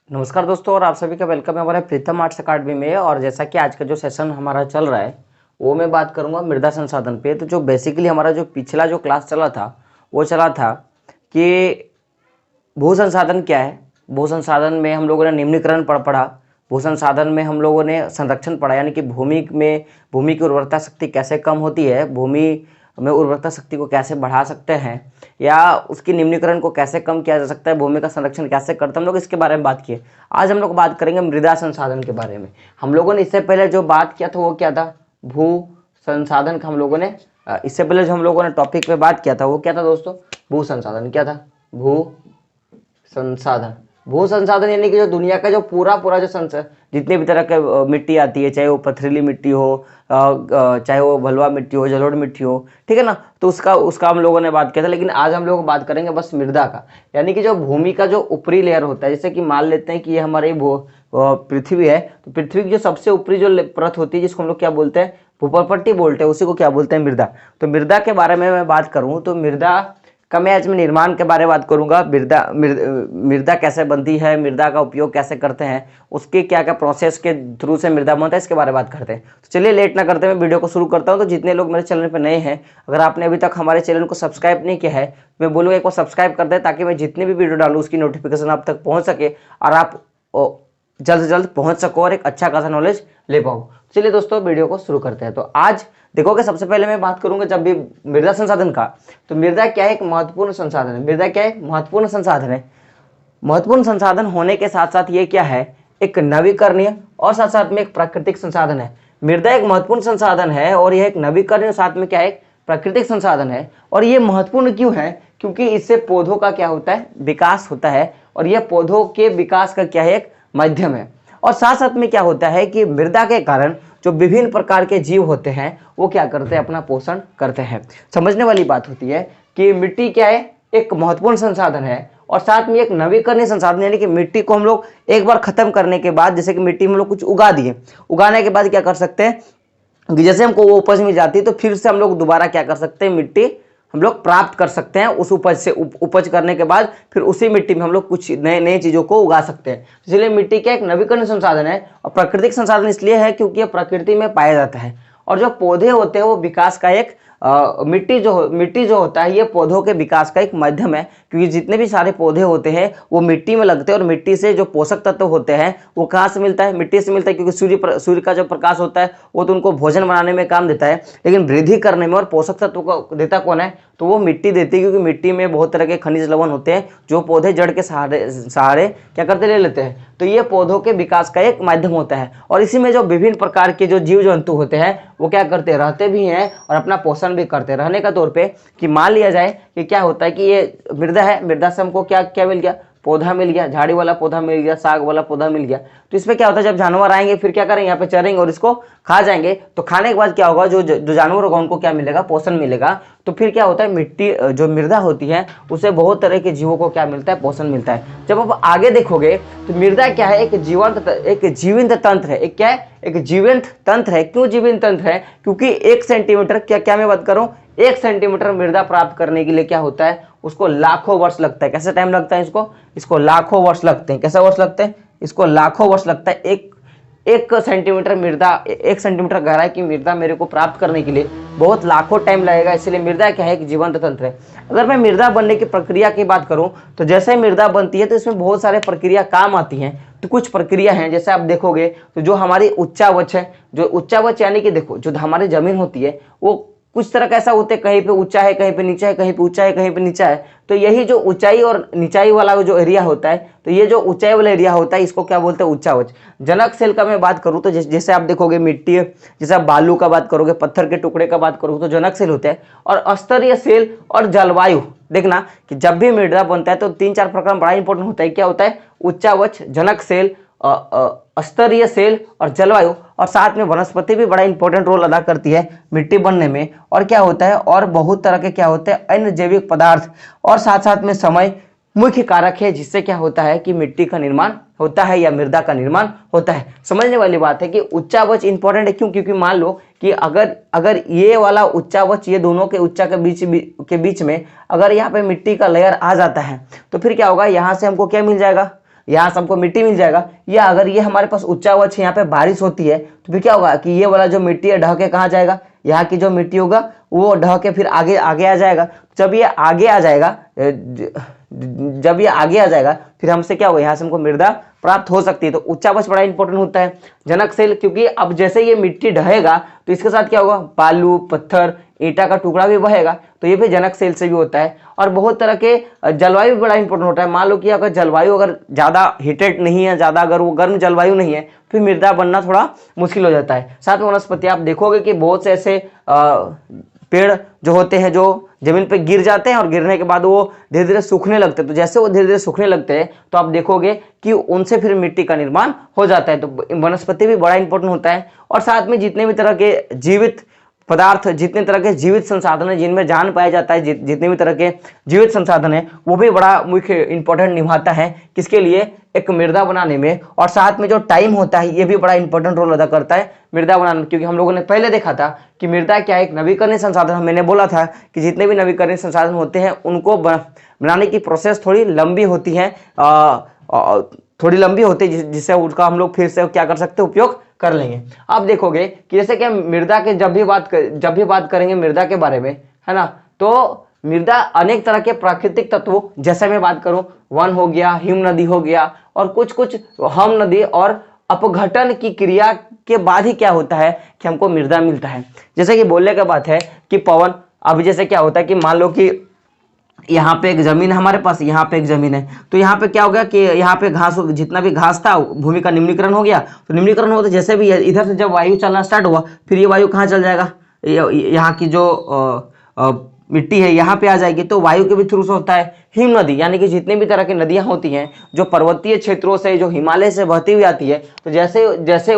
नमस्कार दोस्तों, और आप सभी का वेलकम है हमारे प्रीतम आर्ट्स अकाडमी में। और जैसा कि आज का जो सेशन हमारा चल रहा है वो मैं बात करूंगा मृदा संसाधन पे। तो जो बेसिकली हमारा जो पिछला जो क्लास चला था वो चला था कि भू संसाधन क्या है। भू संसाधन में हम लोगों ने निम्नीकरण पढ़ा। भू संसाधन में हम लोगों ने संरक्षण पढ़ा, यानी कि भूमि की उर्वरता शक्ति कैसे कम होती है, भूमि में उर्वरता शक्ति को कैसे बढ़ा सकते हैं, या उसकी निम्नीकरण को कैसे कम किया जा सकता है, भूमि का संरक्षण कैसे करते हैं, हम लोग इसके बारे में बात किए। आज हम लोग बात करेंगे मृदा संसाधन के बारे में। हम लोगों ने इससे पहले जो बात किया था वो क्या था, भू संसाधन का। हम लोगों ने इससे पहले जो हम लोगों ने टॉपिक पे बात किया था वो क्या था दोस्तों, भू संसाधन। क्या था, भू संसाधन। भू संसाधन यानी कि जो दुनिया का जो पूरा जो जितने भी तरह के मिट्टी आती है, चाहे वो पथरीली मिट्टी हो, चाहे वो बलुआ मिट्टी हो, जलोढ़ मिट्टी हो, ठीक है ना, तो उसका हम लोगों ने बात किया था। लेकिन आज हम लोग बात करेंगे बस मृदा का, यानी कि जो भूमि का जो ऊपरी लेयर होता है। जैसे कि मान लेते हैं कि ये हमारी पृथ्वी है, तो पृथ्वी की जो सबसे ऊपरी जो परत होती है जिसको हम लोग क्या बोलते हैं, भूपर्पट्टी बोलते हैं, उसी को क्या बोलते हैं, मृदा। तो मृदा के बारे में मैं बात करूं तो मृदा का मैं आज मैं निर्माण के बारे में बात करूंगा। मृदा कैसे बनती है, मृदा का उपयोग कैसे करते हैं, उसके क्या क्या प्रोसेस के थ्रू से मृदा बनता है, इसके बारे में बात करते हैं। तो चलिए लेट ना करते मैं वीडियो को शुरू करता हूं। तो जितने लोग मेरे चैनल पर नए हैं, अगर आपने अभी तक हमारे चैनल को सब्सक्राइब नहीं किया है, मैं बोलूँगा एक बार सब्सक्राइब कर दें, ताकि मैं जितने भी वीडियो डालूँ उसकी नोटिफिकेशन आप तक पहुँच सके और आप जल्द से जल्द पहुँच सको और एक अच्छा खासा नॉलेज ले पाओ। चलिए दोस्तों वीडियो को शुरू करते हैं। तो आज देखोगे, सबसे पहले मैं बात करूंगा जब भी मृदा संसाधन का, तो मृदा क्या है, एक महत्वपूर्ण संसाधन है। मृदा क्या है, महत्वपूर्ण संसाधन है। महत्वपूर्ण संसाधन होने के साथ साथ ये क्या है, एक नवीकरणीय और साथ साथ में एक प्राकृतिक संसाधन है। मृदा एक महत्वपूर्ण संसाधन है और यह एक नवीकरणीय, साथ में क्या है, एक प्राकृतिक संसाधन है। और ये महत्वपूर्ण क्यों है, क्योंकि इससे पौधों का क्या होता है, विकास होता है, और यह पौधों के विकास का क्या है, एक माध्यम है। और साथ साथ में क्या होता है कि मृदा के कारण जो विभिन्न प्रकार के जीव होते हैं वो क्या करते हैं, अपना पोषण करते हैं। समझने वाली बात होती है कि मिट्टी क्या है, एक महत्वपूर्ण संसाधन है और साथ में एक नवीकरणीय संसाधन, यानी कि मिट्टी को हम लोग एक बार खत्म करने के बाद, जैसे कि मिट्टी में हम लोग कुछ उगा दिए, उगाने के बाद क्या कर सकते हैं कि जैसे हमको वो उपज मिल जाती है तो फिर से हम लोग दोबारा क्या कर सकते हैं, मिट्टी हम लोग प्राप्त कर सकते हैं। उस उपज से उपज करने के बाद फिर उसी मिट्टी में हम लोग कुछ नए नए चीजों को उगा सकते हैं। इसलिए मिट्टी क्या एक नवीकरणीय संसाधन है और प्राकृतिक संसाधन इसलिए है क्योंकि यह प्रकृति में पाया जाता है। और जो पौधे होते हैं वो विकास का एक मिट्टी जो होता है ये पौधों के विकास का एक माध्यम है, क्योंकि जितने भी सारे पौधे होते हैं वो मिट्टी में लगते हैं और मिट्टी से जो पोषक तत्व होते हैं वो कहाँ से मिलता है, मिट्टी से मिलता है, क्योंकि सूर्य का जो प्रकाश होता है वो तो उनको भोजन बनाने में काम देता है, लेकिन वृद्धि करने में और पोषक तत्व को देता कौन है, तो वो मिट्टी देती है। क्योंकि मिट्टी में बहुत तरह के खनिज लवण होते हैं जो पौधे जड़ के सहारे क्या करते, ले लेते हैं। तो ये पौधों के विकास का एक माध्यम होता है। और इसी में जो विभिन्न प्रकार के जो जीव जंतु होते हैं वो क्या करते हैं, रहते भी हैं और अपना पोषण भी करते हैं। रहने का तौर पे कि मान लिया जाए कि क्या होता है कि ये मृदा है, मृदा से हमको क्या क्या मिल गया, पौधा मिल गया, झाड़ी वाला पौधा मिल गया, साग वाला पौधा मिल गया। तो इसमें क्या होता है, जब जानवर आएंगे फिर क्या करेंगे, यहाँ पे चरेंगे और इसको खा जाएंगे। तो खाने के बाद क्या होगा, जो जानवर होगा उनको क्या मिलेगा, पोषण मिलेगा। तो फिर क्या होता है, मिट्टी जो मृदा होती है उसे बहुत तरह के जीवों को क्या मिलता है, पोषण मिलता है। जब आप आगे देखोगे तो मृदा क्या है, एक जीवंत तंत्र है। एक क्या है, एक जीवंत तंत्र है। क्यों जीवंत तंत्र है, क्योंकि 1 सेंटीमीटर क्या मैं बात कर रहा हूँ, 1 सेंटीमीटर मृदा प्राप्त करने के लिए क्या होता है, उसको लाखों वर्ष लगता है। कैसे टाइम लगता है इसको लाखों वर्ष लगते हैं। कैसे वर्ष लगते हैं, इसको लाखों वर्ष लगता है। एक सेंटीमीटर मृदा, 1 सेंटीमीटर गहराई की मृदा मेरे को प्राप्त करने के लिए बहुत लाखों टाइम लगेगा। इसलिए मृदा क्या है, एक जीवंत तंत्र है। अगर मैं मृदा बनने की प्रक्रिया की बात करूं तो जैसे मृदा बनती है तो इसमें बहुत सारे प्रक्रिया काम आती हैं। तो कुछ प्रक्रिया हैं, जैसे आप देखोगे तो जो हमारी उच्चावच है, जो उच्चावच यानी कि देखो जो हमारी जमीन होती है वो कुछ तरह का ऐसा होता है, कहीं पे ऊंचा है, कहीं पे नीचा है, कहीं पे ऊंचा है, कहीं पे नीचा है। तो यही जो ऊंचाई और निचाई वाला जो एरिया होता है, तो ये जो ऊंचाई वाला एरिया होता है इसको क्या बोलते हैं, उच्चावच। जनक सेल का मैं बात करूं तो जैसे आप देखोगे मिट्टी, जैसे आप बालू का बात करोगे, पत्थर के टुकड़े का बात करोगे तो जनक सेल होते हैं। और स्तरीय सेल और जलवायु, देखना कि जब भी मृदा बनता है तो 3-4 प्रकार बड़ा इंपॉर्टेंट होता है। क्या होता है, उच्चावच, जनक सेल, स्तरीय सेल और जलवायु। और साथ में वनस्पति भी बड़ा इंपॉर्टेंट रोल अदा करती है मिट्टी बनने में। और क्या होता है, और बहुत तरह के क्या होते हैं, अन्य जैविक पदार्थ और साथ साथ में समय मुख्य कारक है जिससे क्या होता है कि मिट्टी का निर्माण होता है या मृदा का निर्माण होता है। समझने वाली बात है कि उच्चावच इंपॉर्टेंट है। क्यों, क्योंकि मान लो कि अगर ये वाला उच्चावच, ये दोनों के उच्चा के बीच में अगर यहाँ पे मिट्टी का लेयर आ जाता है तो फिर क्या होगा, यहाँ से हमको क्या मिल जाएगा, यहाँ से हमको मिट्टी मिल जाएगा। या अगर ये हमारे पास उच्चावच है, यहाँ पे बारिश होती है, तो फिर क्या होगा कि ये वाला जो मिट्टी है ढह के कहाँ जाएगा, यहाँ की जो मिट्टी होगा वो ढह के फिर आगे आगे आ जाएगा। जब ये आगे आ जाएगा, जब ये आगे आ जाएगा फिर हमसे क्या होगा, यहाँ से हमको मृदा प्राप्त हो सकती है। तो उच्चावच बड़ा इंपॉर्टेंट होता है। जनक सेल, क्योंकि अब जैसे ये मिट्टी ढहेगा तो इसके साथ क्या होगा, बालू, पत्थर, ईंटा का टुकड़ा भी बहेगा, तो ये भी जनक सेल से भी होता है। और बहुत तरह के जलवायु भी बड़ा इंपॉर्टेंट होता है। मान लो कि अगर जलवायु अगर ज़्यादा हीटेड नहीं है, ज़्यादा अगर वो गर्म जलवायु नहीं है, फिर मृदा बनना थोड़ा मुश्किल हो जाता है। साथ में वनस्पति आप देखोगे कि बहुत से ऐसे पेड़ जो होते हैं जो जमीन पे गिर जाते हैं और गिरने के बाद वो धीरे धीरे सूखने लगते हैं। तो जैसे वो धीरे धीरे सूखने लगते हैं तो आप देखोगे कि उनसे फिर मिट्टी का निर्माण हो जाता है। तो वनस्पति भी बड़ा इंपॉर्टेंट होता है। और साथ में जितने भी तरह के जीवित पदार्थ, जितने तरह के जीवित संसाधन है जिनमें जान पाया जाता है, जितने भी तरह के जीवित संसाधन है, वो भी बड़ा मुख्य इंपॉर्टेंट निभाता है किसके लिए, एक मृदा बनाने में। और साथ में जो टाइम होता है ये भी बड़ा इंपॉर्टेंट रोल अदा करता है मृदा बनाने में, क्योंकि हम लोगों ने पहले देखा था कि मृदा क्या एक नवीकरणीय संसाधन। मैंने बोला था कि जितने भी नवीकरणीय संसाधन होते हैं उनको बनाने की प्रोसेस थोड़ी लंबी होती है, थोड़ी लंबी होती है, जिससे उसका हम लोग फिर से क्या कर सकते हैं, उपयोग कर लेंगे। आप देखोगे कि जैसे कि हम मृदा के जब भी बात करेंगे मृदा के बारे में, है ना, तो मृदा अनेक तरह के प्राकृतिक तत्वों, जैसे मैं बात करूं वन हो गया, हिम नदी हो गया, और कुछ हम नदी और अपघटन की क्रिया के बाद ही क्या होता है कि हमको मृदा मिलता है। जैसे कि बोलने का बात है कि पवन, अभी जैसे क्या होता है कि मान लो कि यहाँ पे एक जमीन है हमारे पास, यहाँ पे एक जमीन है, तो यहाँ पे क्या हो गया कि यहाँ पे घास, जितना भी घास था भूमि का निम्नीकरण हो गया। तो निम्नीकरण हो तो जैसे भी इधर से जब वायु चलना स्टार्ट हुआ, फिर ये वायु कहाँ चल जाएगा, यहाँ की जो मिट्टी है यहाँ पे आ जाएगी। तो वायु के भी थ्रू से होता है हिम नदी, यानी कि जितने भी तरह की नदियाँ होती हैं जो पर्वतीय क्षेत्रों से, जो हिमालय से बहती हुई आती है, तो जैसे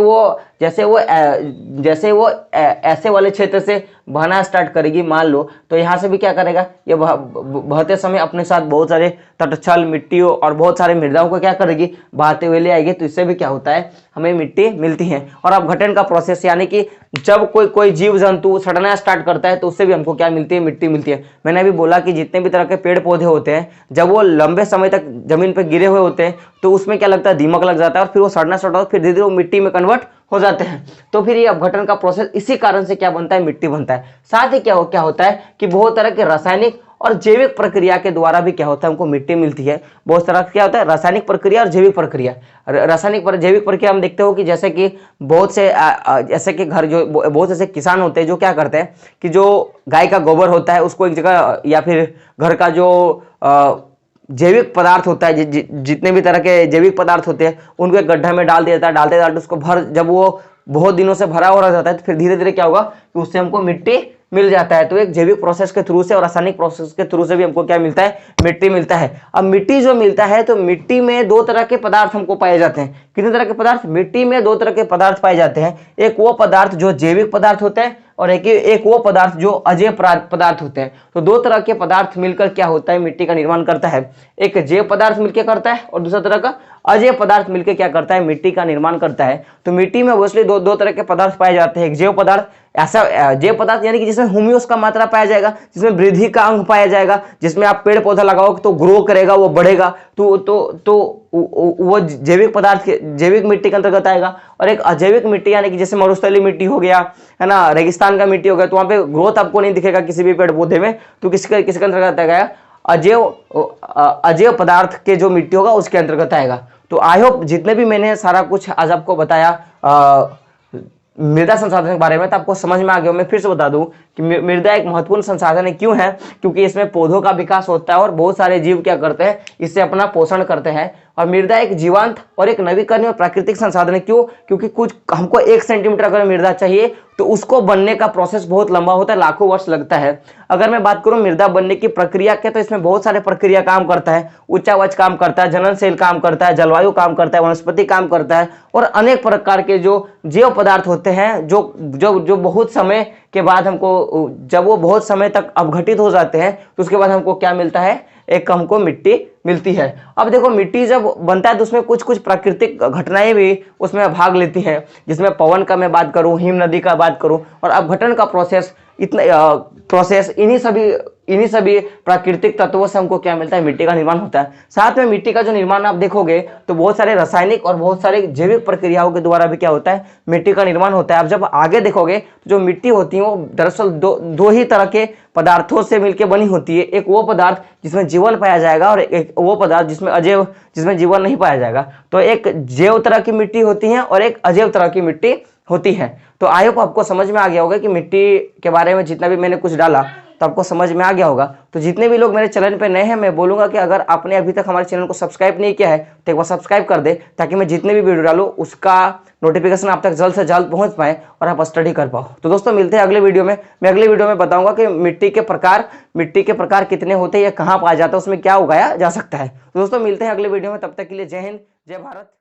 वो ऐसे वाले क्षेत्र से बहना स्टार्ट करेगी मान लो, तो यहाँ से भी क्या करेगा, ये बहते समय अपने साथ बहुत सारे तटछल, मिट्टी और बहुत सारे मृदाओं को क्या करेगी, बहाते हुए ले आएगी। तो इससे भी क्या होता है, हमें मिट्टी मिलती है। और अपघटन का प्रोसेस, यानी कि जब कोई जीव जंतु सड़ना स्टार्ट करता है तो उससे भी हमको क्या मिलती है, मिट्टी मिलती है। मैंने अभी बोला कि जितने भी तरह के पेड़ पौधे होते हैं जब वो लंबे समय तक जमीन पर गिरे हुए होते हैं तो उसमें क्या लगता है, दीमक लग जाता है, और फिर वो सड़ना स्टार्ट होता है, फिर धीरे धीरे वो मिट्टी में कन्वर्ट हो जाते हैं। तो फिर ये अपघटन का प्रोसेस इसी कारण से क्या बनता है, मिट्टी बनता है। साथ ही क्या होता है कि बहुत तरह के रासायनिक और जैविक प्रक्रिया के द्वारा भी क्या होता है, हमको मिट्टी मिलती है। बहुत तरह क्या होता है, रासायनिक प्रक्रिया और जैविक प्रक्रिया। जैविक प्रक्रिया हम देखते हो कि जैसे कि बहुत से ऐसे के घर, जो बहुत ऐसे किसान होते हैं जो क्या करते हैं कि जो गाय का गोबर होता है उसको एक जगह, या फिर घर का जो जैविक पदार्थ होता है, जितने भी तरह के जैविक पदार्थ होते हैं उनको एक गड्ढा में डाल दिया जाता है। डालते उसको जब वो बहुत दिनों से भरा हो रहा जाता है तो फिर धीरे धीरे क्या होगा कि उससे हमको मिट्टी मिल जाता है। तो एक जैविक प्रोसेस के थ्रू से और रासायनिक प्रोसेस के थ्रू से भी हमको क्या मिलता है, मिट्टी मिलता है। अब मिट्टी जो मिलता है तो मिट्टी में दो तरह के पदार्थ हमको पाए जाते हैं। कितने तरह के पदार्थ, मिट्टी में दो तरह के पदार्थ पाए जाते हैं। एक वो पदार्थ जो जैविक पदार्थ होते हैं और एक वो पदार्थ जो अजैव पदार्थ होते हैं। तो दो तरह के पदार्थ मिलकर क्या होता है, मिट्टी का निर्माण करता है। एक जैव पदार्थ मिलकर करता है और दूसरा तरह का अजैव पदार्थ मिलकर क्या करता है, मिट्टी का निर्माण करता है। तो मिट्टी में ऑब्वियसली दो तरह के पदार्थ पाए जाते हैं। एक जैव पदार्थ, ऐसा जैव पदार्थ यानी कि जिसमें ह्यूमस का मात्रा पाया जाएगा, जिसमें वृद्धि का अंग पाया जाएगा, जिसमें आप पेड़ पौधा लगाओगे तो ग्रो करेगा, वो बढ़ेगा, तो वो जैविक पदार्थ जैविक मिट्टी के अंतर्गत आएगा। और एक अजैविक मिट्टी यानी कि जैसे मरुस्थलीय मिट्टी हो गया, है ना, रेगिस्तान का मिट्टी हो गया, तो वहाँ पे ग्रोथ आपको नहीं दिखेगा किसी भी पेड़ पौधे में, तो किसके अंतर्गत आएगा, अजैव पदार्थ के जो मिट्टी होगा उसके अंतर्गत आएगा। तो आई होप जितने भी मैंने सारा कुछ आज आपको बताया मृदा संसाधन के बारे में, तो आपको समझ में आ गया। मैं फिर से बता दूं कि मृदा एक महत्वपूर्ण संसाधन है। क्यों है, क्योंकि इसमें पौधों का विकास होता है और बहुत सारे जीव क्या करते हैं, इससे अपना पोषण करते हैं। और मृदा एक जीवंत और एक नवीकरणीय और प्राकृतिक संसाधन है। क्यों, क्योंकि कुछ हमको 1 सेंटीमीटर अगर मृदा चाहिए तो उसको बनने का प्रोसेस बहुत लंबा होता है, लाखों वर्ष लगता है। अगर मैं बात करूं मृदा बनने की प्रक्रिया के, तो इसमें बहुत सारे प्रक्रिया काम करता है। उच्चावच काम करता है, जनन सेल काम करता है, जलवायु काम करता है, वनस्पति काम करता है, और अनेक प्रकार के जो जैव पदार्थ होते हैं जो बहुत समय के बाद हमको, जब वो बहुत समय तक अपघटित हो जाते हैं तो उसके बाद हमको क्या मिलता है, एक हमको मिट्टी मिलती है। अब देखो मिट्टी जब बनता है तो उसमें कुछ प्राकृतिक घटनाएं भी उसमें भाग लेती हैं, जिसमें पवन का मैं बात करूं, हिम नदी का बात करूं, और अपघटन का प्रोसेस, इतना प्रोसेस इन्हीं सभी प्राकृतिक तत्वों से हमको क्या मिलता है, मिट्टी का निर्माण होता है। साथ में मिट्टी का जो निर्माण आप देखोगे तो बहुत सारे रासायनिक और बहुत सारे जैविक प्रक्रियाओं के द्वारा भी क्या होता है, मिट्टी का निर्माण होता है। अब जब आगे देखोगे तो जो मिट्टी होती है वो दरअसल दो ही तरह के पदार्थों से मिलकर बनी होती है। एक वो पदार्थ जिसमें जीवन पाया जाएगा और एक वो पदार्थ जिसमें अजैव, जिसमें जीवन नहीं पाया जाएगा। तो एक जैव तरह की मिट्टी होती है और एक अजैव तरह की मिट्टी होती है। तो आई होप आपको समझ में आ गया होगा कि मिट्टी के बारे में जितना भी मैंने कुछ डाला तो आपको समझ में आ गया होगा। तो जितने भी लोग मेरे चैनल पे नए हैं, मैं बोलूंगा कि अगर आपने अभी तक हमारे चैनल को सब्सक्राइब नहीं किया है तो एक बार सब्सक्राइब कर दे, ताकि मैं जितने भी वीडियो डालूं उसका नोटिफिकेशन आप तक जल्द से जल्द पहुंच पाए और आप स्टडी कर पाओ। तो दोस्तों मिलते हैं अगले वीडियो में। मैं अगले वीडियो में बताऊंगा कि मिट्टी के प्रकार कितने होते हैं, या कहाँ पाया जाता है, उसमें क्या उगाया जा सकता है। तो दोस्तों मिलते हैं अगले वीडियो में, तब तक के लिए जय हिंद, जय भारत।